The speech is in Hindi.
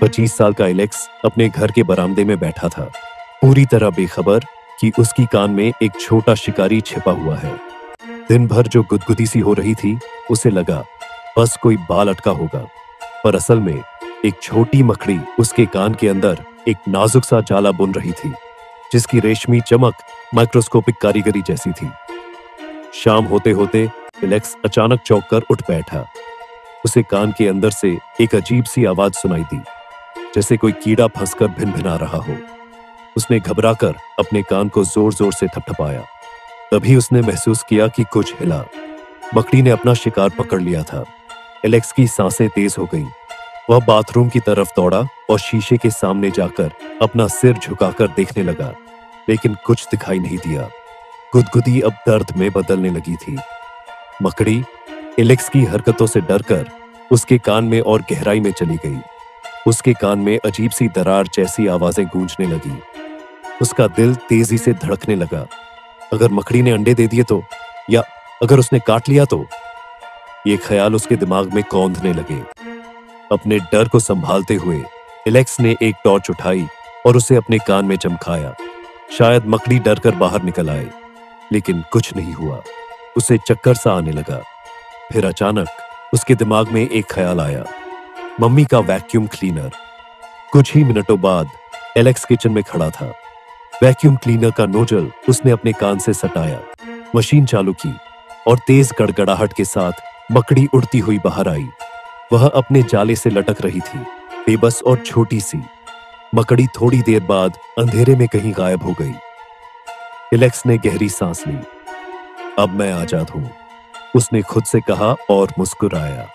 25 साल का एलेक्स अपने घर के बरामदे में बैठा था, पूरी तरह बेखबर कि उसकी कान में एक छोटा शिकारी छिपा हुआ है। दिन भर जो गुदगुदी सी हो रही थी, उसे लगा बस कोई बाल अटका होगा, पर असल में एक छोटी मकड़ी उसके कान के अंदर एक नाजुक सा जाला बुन रही थी, जिसकी रेशमी चमक माइक्रोस्कोपिक कारीगरी जैसी थी। शाम होते होते एलेक्स अचानक चौंक कर उठ बैठा। उसे कान के अंदर से एक अजीब सी आवाज सुनाई दी, जैसे कोई कीड़ा फंसकर भिनभिना रहा हो। उसने घबराकर अपने कान को जोर जोर से थपथपाया। तभी उसने महसूस किया कि कुछ हिला। मकड़ी ने अपना शिकार पकड़ लिया था। एलेक्स की सांसें तेज हो गईं। वह बाथरूम की तरफ दौड़ा और शीशे के सामने जाकर अपना सिर झुकाकर देखने लगा, लेकिन कुछ दिखाई नहीं दिया। गुदगुदी अब दर्द में बदलने लगी थी। मकड़ी एलेक्स की हरकतों से डरकर उसके कान में और गहराई में चली गई। उसके कान में अजीब सी दरार जैसी आवाजें गूंजने लगी। उसका दिल तेजी से धड़कने लगा। अगर मकड़ी ने अंडे दे दिए तो, या अगर उसने काट लिया तो? ये ख्याल उसके दिमाग में कौंधने लगे। अपने डर को संभालते हुए एलेक्स ने एक टॉर्च उठाई और उसे अपने कान में चमकाया। शायद मकड़ी डरकर बाहर निकल आए, लेकिन कुछ नहीं हुआ। उसे चक्कर सा आने लगा। फिर अचानक उसके दिमाग में एक ख्याल आया, मम्मी का वैक्यूम क्लीनर। कुछ ही मिनटों बाद एलेक्स किचन में खड़ा था। वैक्यूम क्लीनर का नोजल उसने अपने कान से सटाया, मशीन चालू की और तेज गड़गड़ाहट के साथ मकड़ी उड़ती हुई बाहर आई। वह अपने जाले से लटक रही थी, बेबस और छोटी सी। मकड़ी थोड़ी देर बाद अंधेरे में कहीं गायब हो गई। एलेक्स ने गहरी सांस ली। अब मैं आजाद हूं, उसने खुद से कहा और मुस्कुराया।